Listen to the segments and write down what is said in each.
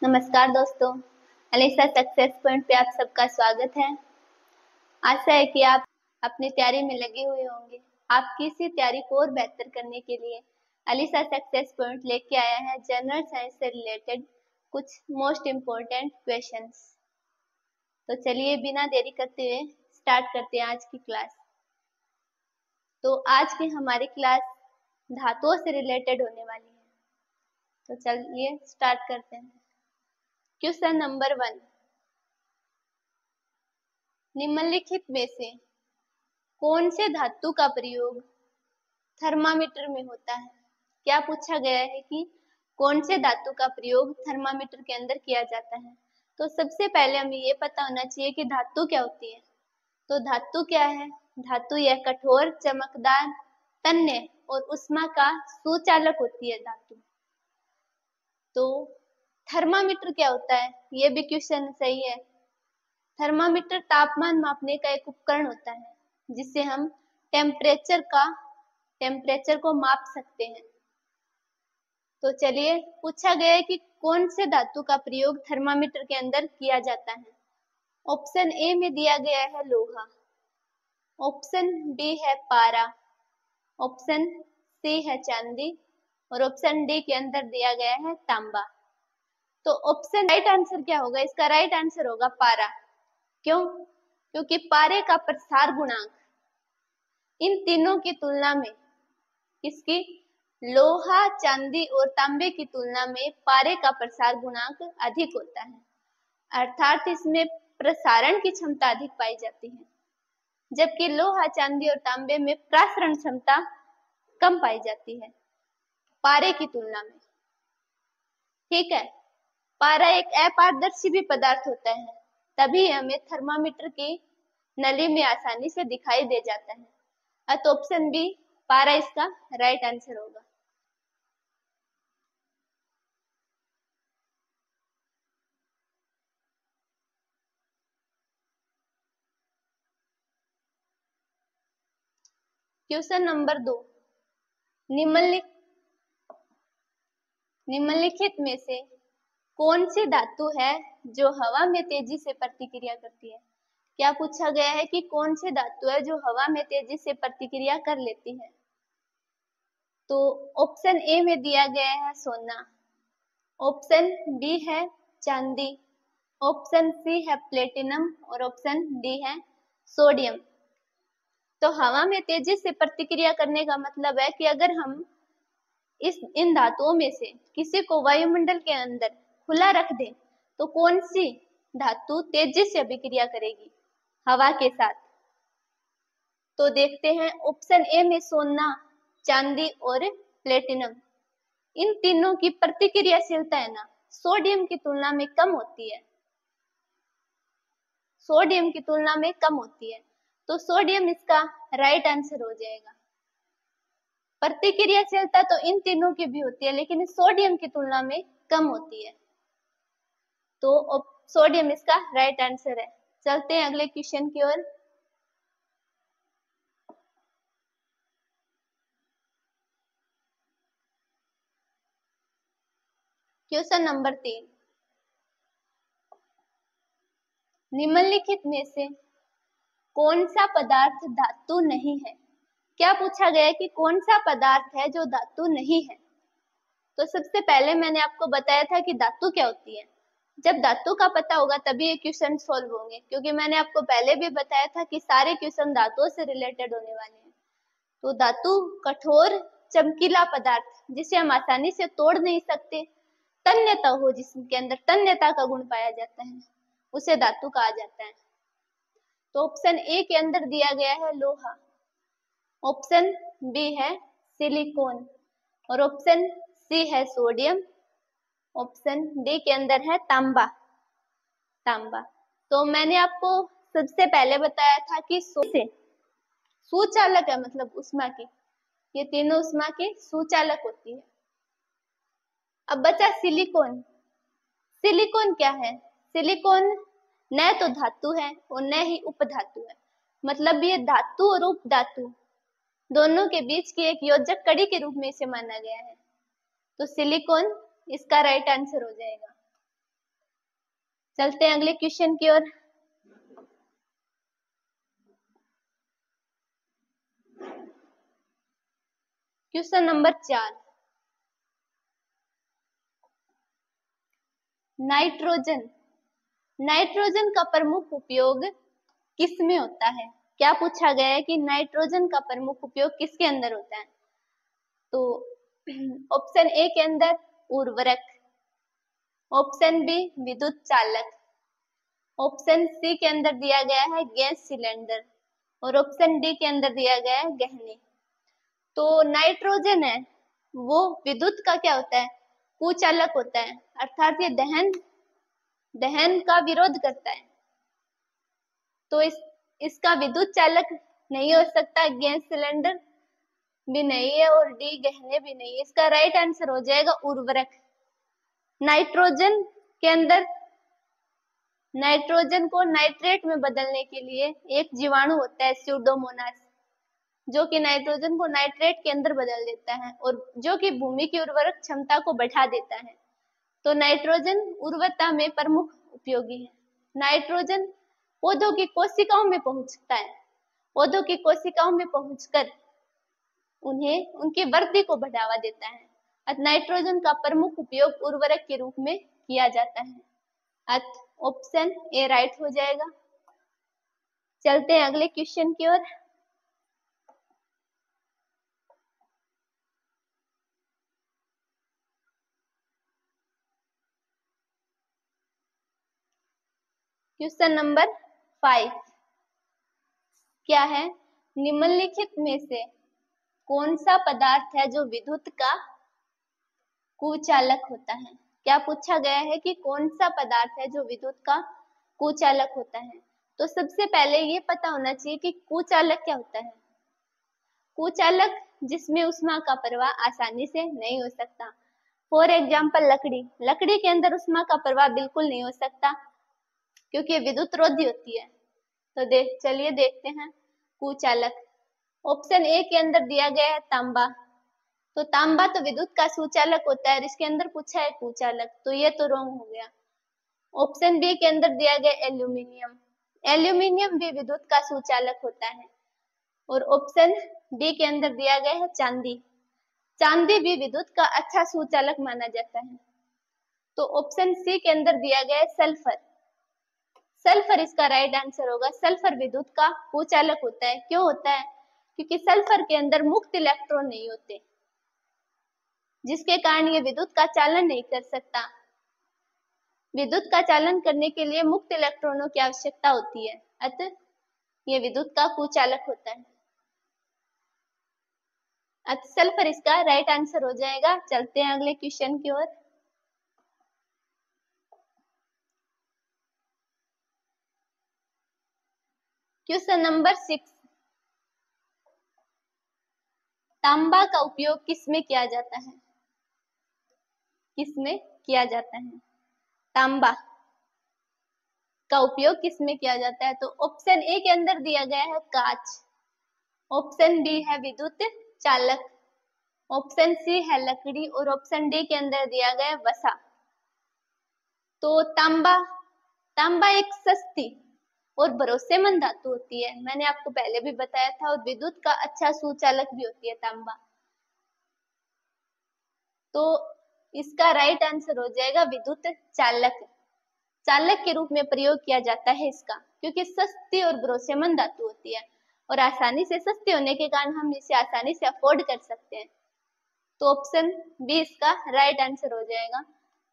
नमस्कार दोस्तों, Alyssa success point पे आप सबका स्वागत है। आशा है कि आप अपनी तैयारी में लगे हुए होंगे। आपकी इसी तैयारी को और बेहतर करने के लिए अलीसा सक्सेस पॉइंट लेके आया है जनरल साइंस से रिलेटेड कुछ मोस्ट इम्पोर्टेंट क्वेश्चंस। तो चलिए बिना देरी करते हुए स्टार्ट करते हैं आज की क्लास। तो आज की हमारी क्लास धातुओं से रिलेटेड होने वाली है। तो चलिए स्टार्ट करते हैं। क्वेश्चन नंबर 1, निम्नलिखित में से कौन से धातु का प्रयोग थर्मामीटर में होता है? क्या पूछा गया है कि कौन से धातु का प्रयोग थर्मामीटर के अंदर किया जाता है। तो सबसे पहले हमें ये पता होना चाहिए कि धातु क्या होती है। तो धातु क्या है? धातु यह कठोर, चमकदार, तन्य और ऊष्मा का सुचालक होती है धातु। तो थर्मामीटर क्या होता है? ये भी क्वेश्चन सही है। थर्मामीटर तापमान मापने का एक उपकरण होता है जिससे हम टेम्परेचर को माप सकते हैं। तो चलिए पूछा गया है कि कौन से धातु का प्रयोग थर्मामीटर के अंदर किया जाता है। ऑप्शन ए में दिया गया है लोहा, ऑप्शन बी है पारा, ऑप्शन सी है चांदी और ऑप्शन डी के अंदर दिया गया है तांबा। तो ऑप्शन राइट आंसर क्या होगा? इसका राइट आंसर होगा पारा। क्यों? क्योंकि पारे का प्रसार गुणांक इन तीनों की तुलना में, किसकी? लोहा, चांदी और तांबे की तुलना में पारे का प्रसार गुणांक अधिक होता है, अर्थात इसमें प्रसारण की क्षमता अधिक पाई जाती है, जबकि लोहा, चांदी और तांबे में प्रसारण क्षमता कम पाई जाती है पारे की तुलना में। ठीक है। पारा एक अपारदर्शी भी पदार्थ होता है, तभी हमें थर्मामीटर की नली में आसानी से दिखाई दे जाता है। तो ऑप्शन बी पारा इसका राइट आंसर होगा। क्वेश्चन नंबर 2, निम्नलिखित में से कौन सी धातु है जो हवा में तेजी से प्रतिक्रिया करती है? क्या पूछा गया है कि कौन सी धातु है जो हवा में तेजी से प्रतिक्रिया कर लेती है। तो ऑप्शन ए में दिया गया है सोना, ऑप्शन बी है चांदी, ऑप्शन सी है प्लेटिनम और ऑप्शन डी है सोडियम। तो हवा में तेजी से प्रतिक्रिया करने का मतलब है कि अगर हम इन धातुओं में से किसी को वायुमंडल के अंदर खुला रख दें तो कौन सी धातु तेजी से अभिक्रिया करेगी हवा के साथ? तो देखते हैं ऑप्शन ए में सोना, चांदी और प्लेटिनम, इन तीनों की प्रतिक्रियाशीलता है ना सोडियम की तुलना में कम होती है, सोडियम की तुलना में कम होती है। तो सोडियम इसका राइट आंसर हो जाएगा। प्रतिक्रियाशीलता तो इन तीनों की भी होती है लेकिन सोडियम की तुलना में कम होती है, तो सोडियम इसका राइट आंसर है। चलते हैं अगले क्वेश्चन की ओर। क्वेश्चन नंबर 3, निम्नलिखित में से कौन सा पदार्थ धातु नहीं है? क्या पूछा गया है कि कौन सा पदार्थ है जो धातु नहीं है। तो सबसे पहले मैंने आपको बताया था कि धातु क्या होती है। जब धातु का पता होगा तभी ये क्वेश्चन सॉल्व होंगे, क्योंकि मैंने आपको पहले भी बताया था कि सारे क्वेश्चन धातुओं से रिलेटेड होने वाले हैं। तो धातु कठोर चमकीला पदार्थ जिसे हम आसानी से तोड़ नहीं सकते, तन्यता हो जिसके अंदर तन्यता का गुण पाया जाता है, उसे धातु कहा जाता है। तो ऑप्शन ए के अंदर दिया गया है लोहा, ऑप्शन बी है सिलिकॉन और ऑप्शन सी है सोडियम, ऑप्शन डी के अंदर है तांबा। तो मैंने आपको सबसे पहले बताया था कि सुचालक है, मतलब ऊष्मा की, ये तीनों ऊष्मा की सुचालक होती है। अब बचा सिलिकॉन। सिलिकॉन क्या है? सिलिकॉन न तो धातु है और न ही उपधातु है, मतलब ये धातु और उपधातु दोनों के बीच की एक योजक कड़ी के रूप में इसे माना गया है। तो सिलिकॉन इसका राइट आंसर हो जाएगा। चलते हैं अगले क्वेश्चन की ओर। Question number 4, nitrogen. नाइट्रोजन का प्रमुख उपयोग किस में होता है? क्या पूछा गया है कि नाइट्रोजन का प्रमुख उपयोग किसके अंदर होता है? तो ऑप्शन ए के अंदर उर्वरक, ऑप्शन बी विद्युत चालक, ऑप्शन सी के अंदर दिया गया है गैस सिलेंडर, और ऑप्शन डी के अंदर दिया गया है गहने। तो नाइट्रोजन है वो विद्युत का क्या होता है? कुचालक होता है, अर्थात ये दहन का विरोध करता है। तो इसका विद्युत चालक नहीं हो सकता, गैस सिलेंडर भी नहीं है और डी गहने भी नहीं है। इसका राइट आंसर हो जाएगा उर्वरक। नाइट्रोजन के अंदर नाइट्रोजन को नाइट्रेट में बदलने के लिए एक जीवाणु होता है स्यूडोमोनास, जो कि नाइट्रोजन को नाइट्रेट के अंदर बदल देता है और जो कि भूमि की उर्वरक क्षमता को बढ़ा देता है। तो नाइट्रोजन उर्वरता में प्रमुख उपयोगी है। नाइट्रोजन पौधों की कोशिकाओं में पहुंचता है, पौधों की कोशिकाओं में पहुंचकर उन्हें उनकी वृद्धि को बढ़ावा देता है। अतः नाइट्रोजन का प्रमुख उपयोग उर्वरक के रूप में किया जाता है। अतः ऑप्शन ए राइट हो जाएगा। चलते हैं अगले क्वेश्चन की ओर। क्वेश्चन नंबर 5 क्या है? निम्नलिखित में से कौन सा पदार्थ है जो विद्युत का कुचालक होता है? क्या पूछा गया है कि कौन सा पदार्थ है जो विद्युत का कुचालक होता है? तो सबसे पहले ये पता होना चाहिए कि कुचालक क्या होता है। कुचालक जिसमें ऊष्मा का प्रवाह आसानी से नहीं हो सकता। फॉर एग्जाम्पल लकड़ी के अंदर ऊष्मा का प्रवाह बिल्कुल नहीं हो सकता क्योंकि विद्युत रोधी होती है। तो चलिए देखते हैं कुचालक। ऑप्शन ए के अंदर दिया गया है तांबा। तो तांबा तो विद्युत का सुचालक होता है, इसके अंदर पूछा है कुचालक, तो ये तो रॉन्ग हो गया। ऑप्शन बी के अंदर दिया गया एल्यूमिनियम। एल्यूमिनियम भी विद्युत का सुचालक होता है। और ऑप्शन डी के अंदर दिया गया है चांदी। चांदी भी विद्युत का अच्छा सुचालक माना जाता है। तो ऑप्शन सी के अंदर दिया गया है सल्फर। सल्फर इसका राइट आंसर होगा। सल्फर विद्युत का कुचालक होता है। क्यों होता है? क्योंकि सल्फर के अंदर मुक्त इलेक्ट्रॉन नहीं होते, जिसके कारण ये विद्युत का चालन नहीं कर सकता। विद्युत का चालन करने के लिए मुक्त इलेक्ट्रॉनों की आवश्यकता होती है, अतः ये विद्युत का कुचालक होता है। अतः सल्फर इसका राइट आंसर हो जाएगा। चलते हैं अगले क्वेश्चन की ओर। क्वेश्चन नंबर 6, तांबा का उपयोग किसमें किया जाता है? किसमें किया जाता है? तांबा का उपयोग किसमें किया जाता है? तो ऑप्शन ए के अंदर दिया गया है कांच, ऑप्शन बी है विद्युत चालक, ऑप्शन सी है लकड़ी और ऑप्शन डी के अंदर दिया गया है वसा। तो तांबा एक सस्ती और भरोसेमंद धातु होती है, मैंने आपको पहले भी बताया था, और विद्युत का अच्छा सुचालक भी होती है तांबा। तो इसका राइट आंसर हो जाएगा विद्युत चालक। चालक के रूप में प्रयोग किया जाता है इसका, क्योंकि सस्ती और भरोसेमंद धातु होती है और आसानी से सस्ती होने के कारण हम इसे आसानी से अफोर्ड कर सकते हैं। तो ऑप्शन बी इसका राइट आंसर हो जाएगा।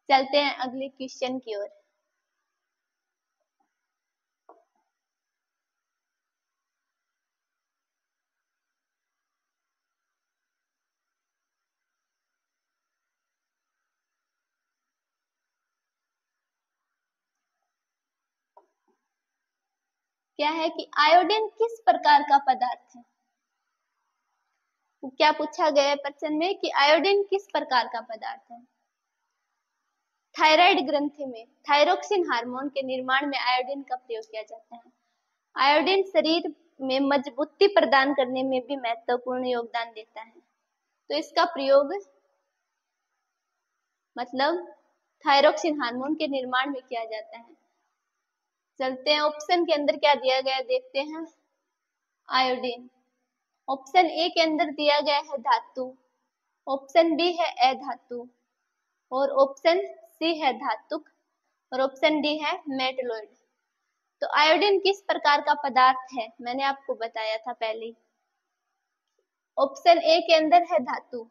चलते हैं अगले क्वेश्चन की ओर। क्या है कि आयोडीन किस प्रकार का पदार्थ है? तो क्या पूछा गया है प्रश्न में कि आयोडीन किस प्रकार का पदार्थ है? थायराइड ग्रंथि में थायरोक्सिन हार्मोन के निर्माण में आयोडीन का प्रयोग किया जाता है। आयोडीन शरीर में मजबूती प्रदान करने में भी महत्वपूर्ण योगदान देता है। तो इसका प्रयोग मतलब थायरोक्सिन हार्मोन के निर्माण में किया जाता है। चलते हैं ऑप्शन के अंदर क्या दिया गया है, देखते हैं। आयोडीन। ऑप्शन ए के अंदर दिया गया है धातु, ऑप्शन बी है अधातु, और ऑप्शन सी है धातुक, और ऑप्शन डी है मेटलॉइड। तो आयोडीन किस प्रकार का पदार्थ है, मैंने आपको बताया था पहले। ऑप्शन ए के अंदर है धातु,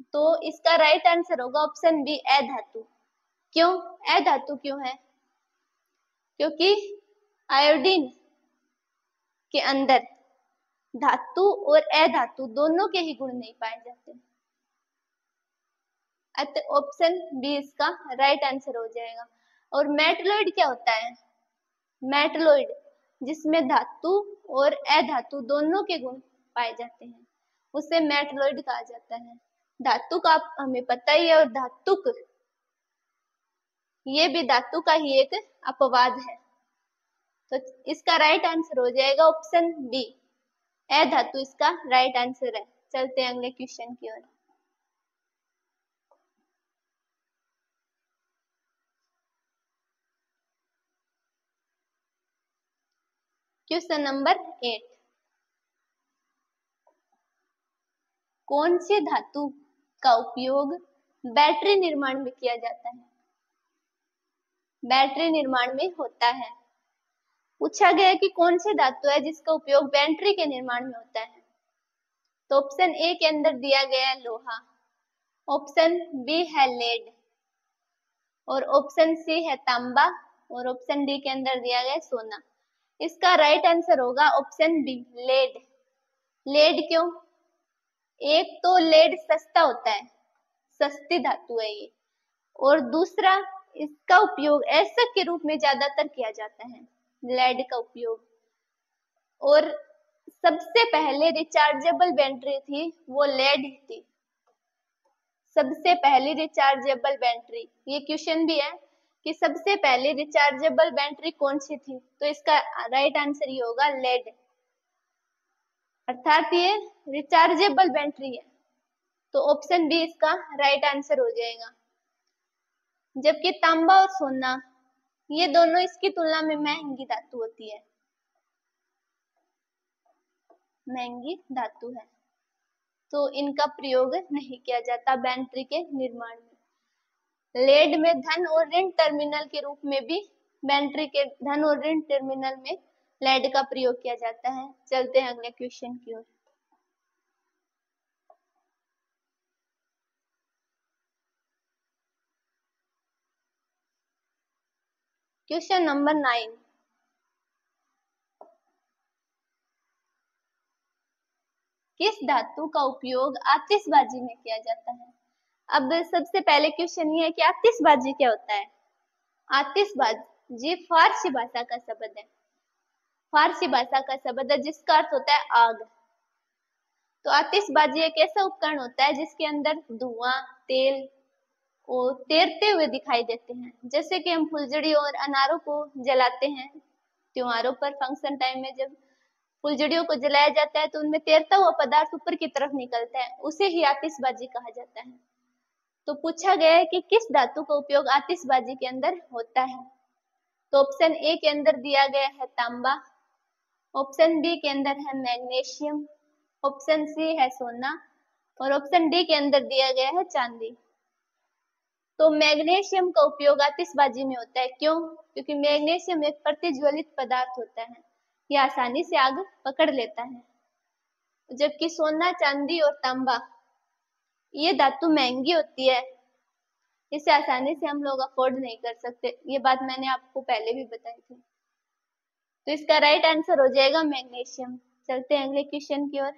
तो इसका राइट आंसर होगा ऑप्शन बी अधातु। क्यों अधातु क्यों है? क्योंकि आयोडीन के अंदर धातु और अधातु दोनों के ही गुण नहीं पाए जाते। अतः ऑप्शन बी इसका राइट आंसर हो जाएगा। और मेटलॉइड क्या होता है? मेटलॉइड जिसमें धातु और अधातु दोनों के गुण पाए जाते हैं, उसे मेटलॉइड कहा जाता है। धातु का हमें पता ही है, और धातुक ये भी धातु का ही एक अपवाद है। तो इसका राइट आंसर हो जाएगा ऑप्शन बी अधातु, इसका राइट आंसर है। चलते हैं अगले क्वेश्चन की ओर। क्वेश्चन नंबर 8, कौन सी धातु का उपयोग बैटरी निर्माण में किया जाता है? बैटरी निर्माण में होता है। पूछा गया है कि कौन सी धातु है जिसका उपयोग बैटरी के निर्माण में होता है। तो ऑप्शन ए के अंदर दिया गया है लोहा, ऑप्शन बी है लेड, और ऑप्शन सी है तांबा, और ऑप्शन डी के अंदर दिया गया है सोना। इसका राइट आंसर होगा ऑप्शन बी लेड। लेड क्यों? एक तो लेड सस्ता होता है, सस्ती धातु है ये, और दूसरा इसका उपयोग एसिड के रूप में ज्यादातर किया जाता है, लेड का उपयोग। और सबसे पहले रिचार्जेबल बैटरी थी वो लेड थी, सबसे पहली रिचार्जेबल बैटरी। ये क्वेश्चन भी है कि सबसे पहले रिचार्जेबल बैटरी कौन सी थी, तो इसका राइट आंसर ये होगा लेड, अर्थात ये रिचार्जेबल बैटरी है। तो ऑप्शन बी इसका राइट आंसर हो जाएगा। जबकि तांबा और सोना ये दोनों इसकी तुलना में महंगी धातु होती है, महंगी धातु है, तो इनका प्रयोग नहीं किया जाता बैटरी के निर्माण में। लेड में धन और ऋण टर्मिनल के रूप में भी बैटरी के धन और ऋण टर्मिनल में लेड का प्रयोग किया जाता है। चलते हैं अगले क्वेश्चन की ओर। क्वेश्चन नंबर 9, किस धातु का उपयोग आतिशबाजी में किया जाता है? अब सबसे पहले क्वेश्चन ये है कि आतिशबाजी क्या होता है? आतिशबाजी फारसी भाषा का शब्द है, फारसी भाषा का शब्द है जिसका अर्थ होता है आग। तो आतिशबाजी एक ऐसा उपकरण होता है जिसके अंदर धुआं, तेल और तैरते हुए दिखाई देते हैं। जैसे कि हम फुलझड़ी और अनारों को जलाते हैं त्योहारों पर, फंक्शन टाइम में जब फुलझड़ियों को जलाया जाता है तो उनमें तैरता हुआ पदार्थ ऊपर की तरफ निकलता है, उसे ही आतिशबाजी कहा जाता है। तो पूछा गया है कि किस धातु का उपयोग आतिशबाजी के अंदर होता है? तो ऑप्शन ए के अंदर दिया गया है तांबा, ऑप्शन बी के अंदर है मैग्नीशियम, ऑप्शन सी है सोना, और ऑप्शन डी के अंदर दिया गया है चांदी। तो मैग्नीशियम का उपयोग आतिशबाजी में होता है। क्यों? क्योंकि मैग्नीशियम एक प्रतिज्वलित पदार्थ होता है, यह आसानी से आग पकड़ लेता है। जबकि सोना, चांदी और तांबा ये धातु महंगी होती है, इसे आसानी से हम लोग अफोर्ड नहीं कर सकते, ये बात मैंने आपको पहले भी बताई थी। तो इसका राइट आंसर हो जाएगा मैग्नीशियम। चलते हैं अगले क्वेश्चन की ओर।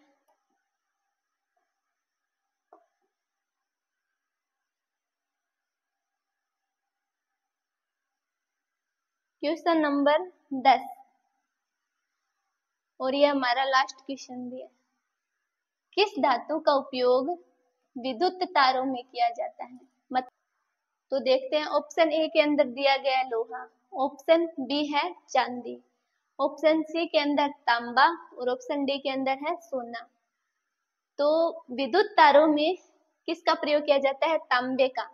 क्वेश्चन नंबर 10, और ये हमारा लास्ट क्वेश्चन भी है। किस धातु का उपयोग विद्युत तारों में किया जाता है? तो देखते हैं, ऑप्शन ए के अंदर दिया गया है लोहा, ऑप्शन बी है चांदी, ऑप्शन सी के अंदर तांबा, और ऑप्शन डी के अंदर है सोना। तो विद्युत तारों में किसका प्रयोग किया जाता है? तांबे का।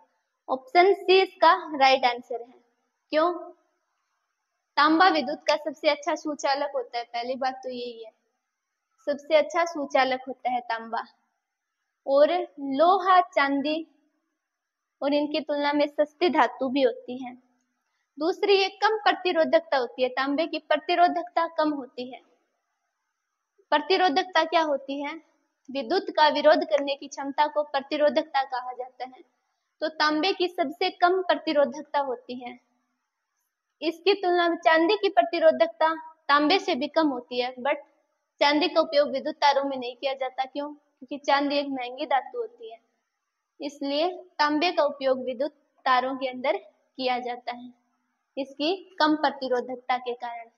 ऑप्शन सी इसका राइट आंसर है। क्यों? तांबा विद्युत का सबसे अच्छा सुचालक होता है, पहली बात तो यही है, सबसे अच्छा सुचालक होता है तांबा। और लोहा, चांदी और इनकी तुलना में सस्ती धातु भी होती है। दूसरी, ये कम प्रतिरोधकता होती है, तांबे की प्रतिरोधकता कम होती है। प्रतिरोधकता क्या होती है? विद्युत का विरोध करने की क्षमता को प्रतिरोधकता कहा जाता है। तो तांबे की सबसे कम प्रतिरोधकता होती है। इसकी तुलना में चांदी की प्रतिरोधकता तांबे से भी कम होती है, बट चांदी का उपयोग विद्युत तारों में नहीं किया जाता। क्यों? क्योंकि चांदी एक महंगी धातु होती है, इसलिए तांबे का उपयोग विद्युत तारों के अंदर किया जाता है, इसकी कम प्रतिरोधकता के कारण।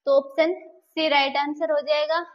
तो ऑप्शन सी राइट आंसर हो जाएगा।